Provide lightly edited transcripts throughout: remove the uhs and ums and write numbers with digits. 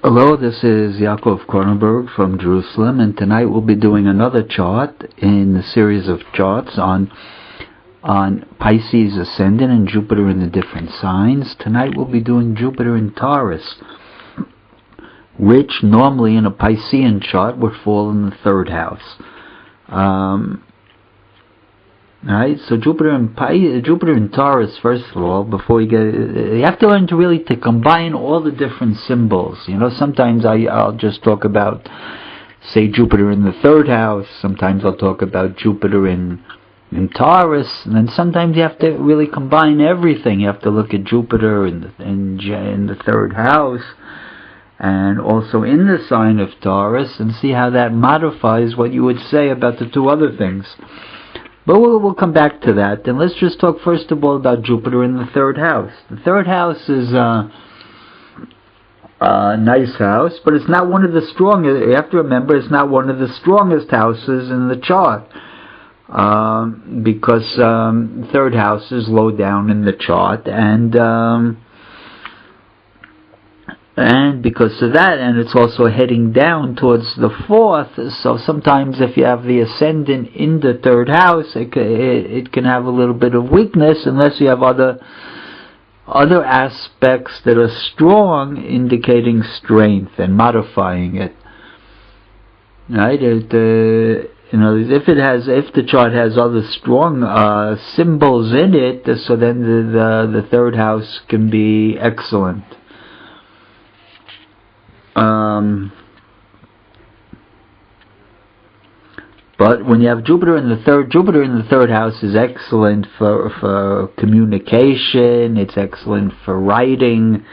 Hello, this is Yaakov Kronenberg from Jerusalem, and tonight we'll be doing another chart in the series of charts on Pisces ascendant and Jupiter in the different signs. Tonight we'll be doing Jupiter in Taurus, which normally in a Piscean chart would fall in the third house. Right, so Jupiter in Taurus. First of all, before you have to learn to really combine all the different symbols. You know, sometimes I'll just talk about, say, Jupiter in the third house. Sometimes I'll talk about Jupiter in Taurus, and then sometimes you have to really combine everything. You have to look at Jupiter in the third house, and also in the sign of Taurus, and see how that modifies what you would say about the two other things. But we'll come back to that. And let's just talk first of all about Jupiter in the third house. The third house is a nice house, but it's not one of the strongest. You have to remember, it's not one of the strongest houses in the chart, because third house is low down in the chart, and because of that, and it's also heading down towards the fourth, so sometimes if you have the ascendant in the third house, it can have a little bit of weakness unless you have other aspects that are strong, indicating strength and modifying it. Right? If the chart has other strong symbols in it, so then the third house can be excellent. But when you have Jupiter in the third house is excellent for communication. It's excellent for writing.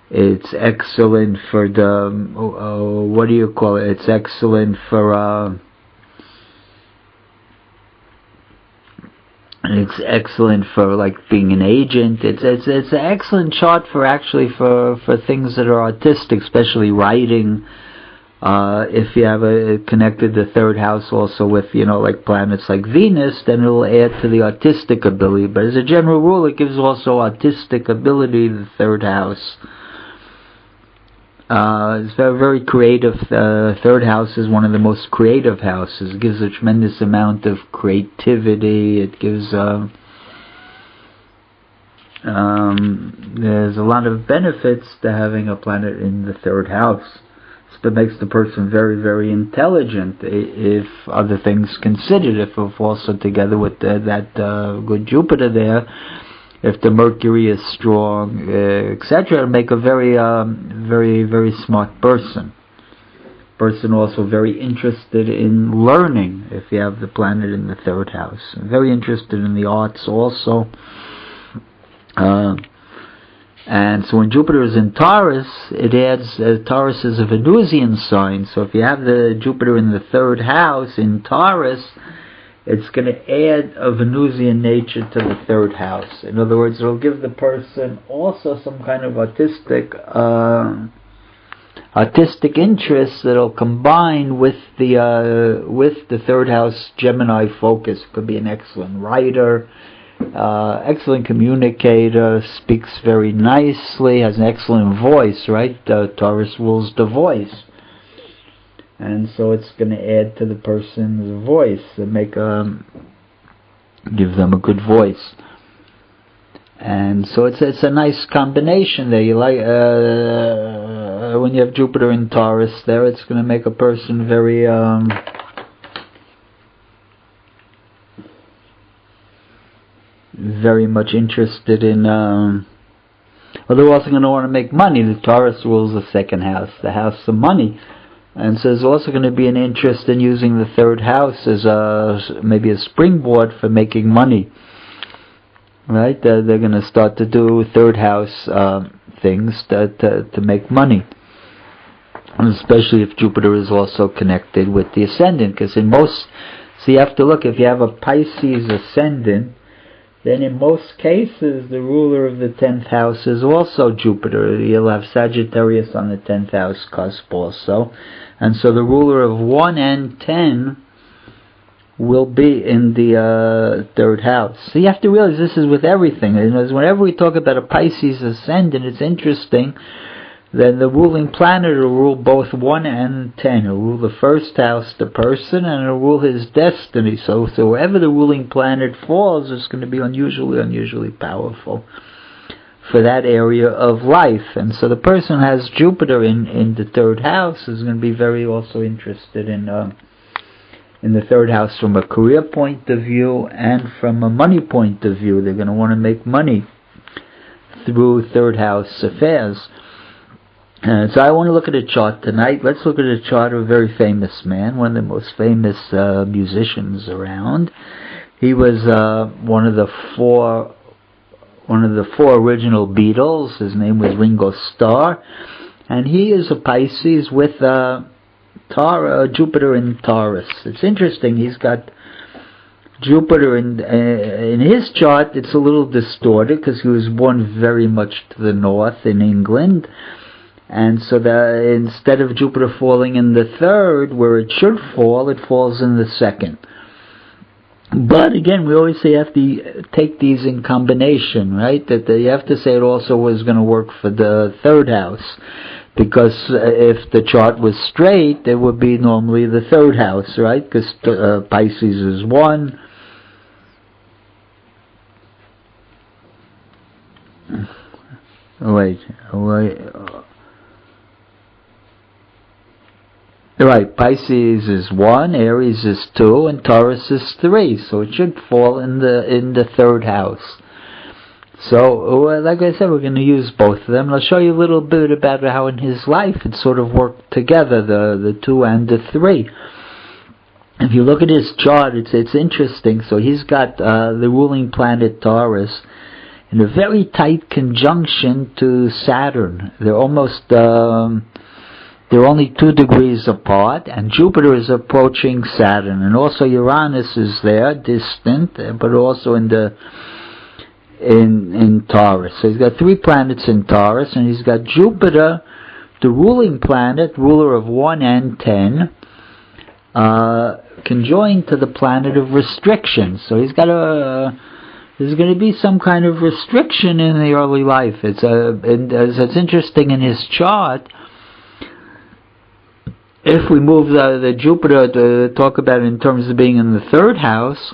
It's excellent for what do you call it? It's excellent for it's excellent for like being an agent. It's an excellent chart for things that are artistic, especially writing. If you have connected the third house also with, like planets like Venus, then it'll add to the artistic ability. But as a general rule, it gives also artistic ability to the third house. It's very, very creative. Third house is one of the most creative houses. It gives a tremendous amount of creativity. It gives there's a lot of benefits to having a planet in the third house. So it makes the person very, very intelligent, if other things considered. If also together with that good Jupiter there, if the Mercury is strong, etc., it'll make a very, very, very smart person. Person also very interested in learning, if you have the planet in the third house. Very interested in the arts also. And so when Jupiter is in Taurus, it adds, Taurus is a Venusian sign, so if you have the Jupiter in the third house in Taurus, it's going to add a Venusian nature to the third house. In other words, it'll give the person also some kind of artistic interests that'll combine with the third house Gemini focus. Could be an excellent writer, excellent communicator, speaks very nicely, has an excellent voice, right? Taurus rules the voice. And so it's going to add to the person's voice and give them a good voice. And so it's a nice combination there. You like when you have Jupiter in Taurus there, it's going to make a person very very much interested in. Well, they're also going to want to make money. The Taurus rules the second house, the house of money. And so there's also going to be an interest in using the third house as maybe a springboard for making money. Right? They're going to start to do third house things to make money. And especially if Jupiter is also connected with the ascendant. Because so you have to look, if you have a Pisces ascendant, then in most cases the ruler of the 10th house is also Jupiter. You'll have Sagittarius on the 10th house cusp also. And so the ruler of 1 and 10 will be in the third house. So you have to realize this is with everything. Whenever we talk about a Pisces ascendant, it's interesting then the ruling planet will rule both 1 and 10. It'll rule the first house, the person, and it'll rule his destiny. So wherever the ruling planet falls, it's going to be unusually powerful for that area of life. And so the person who has Jupiter in the third house is going to be very also interested in the third house from a career point of view and from a money point of view. They're going to want to make money through third house affairs. So I want to look at a chart tonight. Let's look at a chart of a very famous man, one of the most famous musicians around. He was one of the four original Beatles. His name was Ringo Starr, and he is a Pisces with Jupiter in Taurus. It's interesting. He's got Jupiter in his chart. It's a little distorted because he was born very much to the north in England. And so that instead of Jupiter falling in the third, where it should fall, it falls in the second. But again, we always say you have to take these in combination, right? That you have to say it also was going to work for the third house. Because if the chart was straight, it would be normally the third house, right? Because Pisces is 1. Right, Pisces is 1, Aries is 2, and Taurus is 3. So it should fall in the third house. So, like I said, we're going to use both of them. And I'll show you a little bit about how in his life it sort of worked together, the 2 and the 3. If you look at his chart, it's interesting. So he's got the ruling planet Taurus in a very tight conjunction to Saturn. They're almost... they're only 2 degrees apart, and Jupiter is approaching Saturn, and also Uranus is there, distant, but also in Taurus. So he's got 3 planets in Taurus, and he's got Jupiter, the ruling planet, ruler of 1 and 10, conjoined to the planet of restriction. So he's got there's going to be some kind of restriction in the early life. It's interesting in his chart. If we move the Jupiter to talk about it in terms of being in the third house,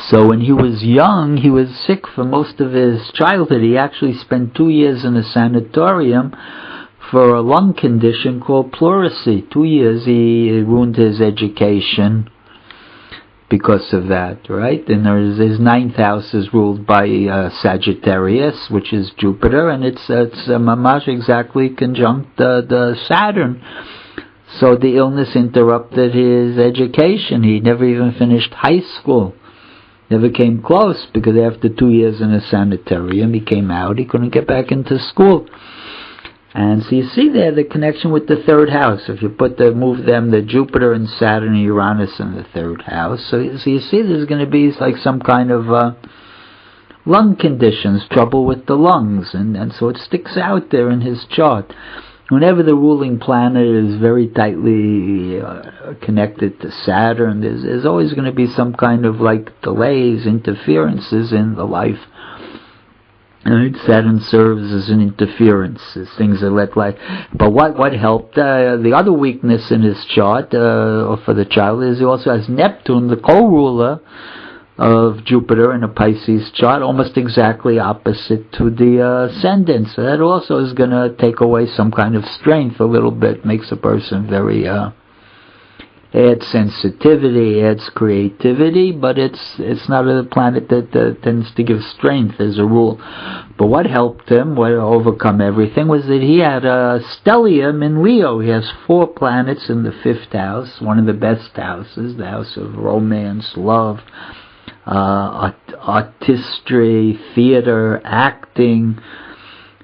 so when he was young, he was sick for most of his childhood. He actually spent 2 years in a sanatorium for a lung condition called pleurisy. 2 years he ruined his education because of that, right? And his 9th house is ruled by Sagittarius, which is Jupiter, and it's mamash exactly conjunct the Saturn. So the illness interrupted his education. He never even finished high school. Never came close, because after 2 years in a sanitarium, he came out, he couldn't get back into school. And so you see there the connection with the third house. If you move them, the Jupiter and Saturn and Uranus in the third house. So you see there's going to be like some kind of lung conditions, trouble with the lungs. And so it sticks out there in his chart. Whenever the ruling planet is very tightly connected to Saturn, there's always going to be some kind of like delays, interferences in the life. Right? Saturn serves as an interference, as things are let like. But what helped? The other weakness in his chart for the child is he also has Neptune, the co-ruler of Jupiter in a Pisces chart, almost exactly opposite to the ascendant. So that also is going to take away some kind of strength a little bit, makes a person very, adds sensitivity, adds creativity, but it's not a planet that tends to give strength as a rule. But what helped him, what overcome everything, was that he had a stellium in Leo. He has 4 planets in the 5th house, one of the best houses, the house of romance, love, artistry, theater, acting,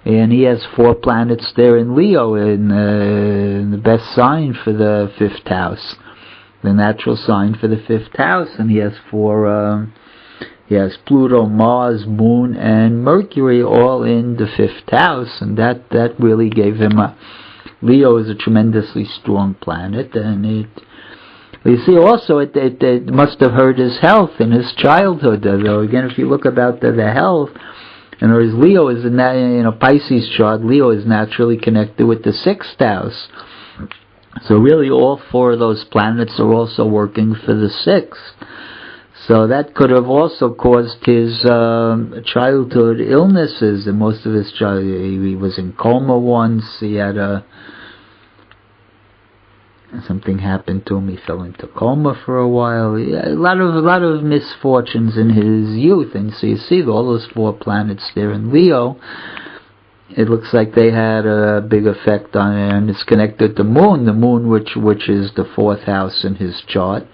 and he has 4 planets there in Leo, in the best sign for the 5th house, the natural sign for the 5th house, and he has 4. He has Pluto, Mars, Moon, and Mercury all in the 5th house, and that really gave him Leo is a tremendously strong planet, and you see also it must have hurt his health in his childhood. Though again, if you look about the health, In other words, Leo is in a Pisces chart. Leo is naturally connected with the 6th house. So really all 4 of those planets are also working for the 6th. So that could have also caused his childhood illnesses. And most of his he was in coma once. He had something happened to him. He fell into coma for a while. A lot of misfortunes in his youth. And so you see all those 4 planets there in Leo. It looks like they had a big effect on it, and it's connected to the moon, which is the 4th house in his chart.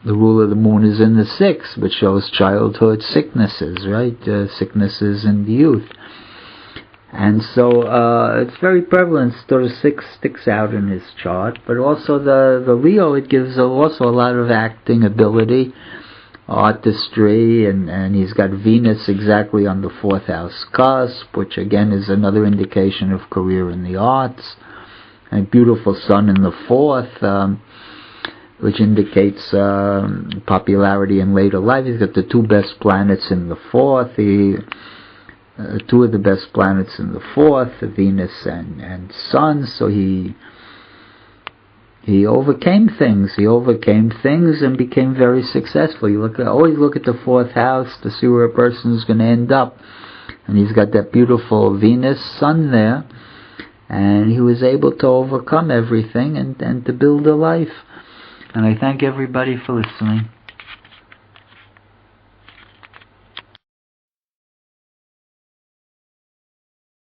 The rule of the moon is in the 6th, which shows childhood sicknesses, right? Sicknesses in the youth. And so it's very prevalent. So the 6 sticks out in his chart, but also the Leo, it gives also a lot of acting ability, artistry, and he's got Venus exactly on the 4th house cusp, which again is another indication of career in the arts. A beautiful sun in the 4th, which indicates popularity in later life. He's got the 2 best planets in the 4th. 2 of the best planets in the 4th, Venus and Sun. So he overcame things. He overcame things and became very successful. You always look at the 4th house to see where a person is going to end up. And he's got that beautiful Venus Sun there. And he was able to overcome everything and to build a life. And I thank everybody for listening.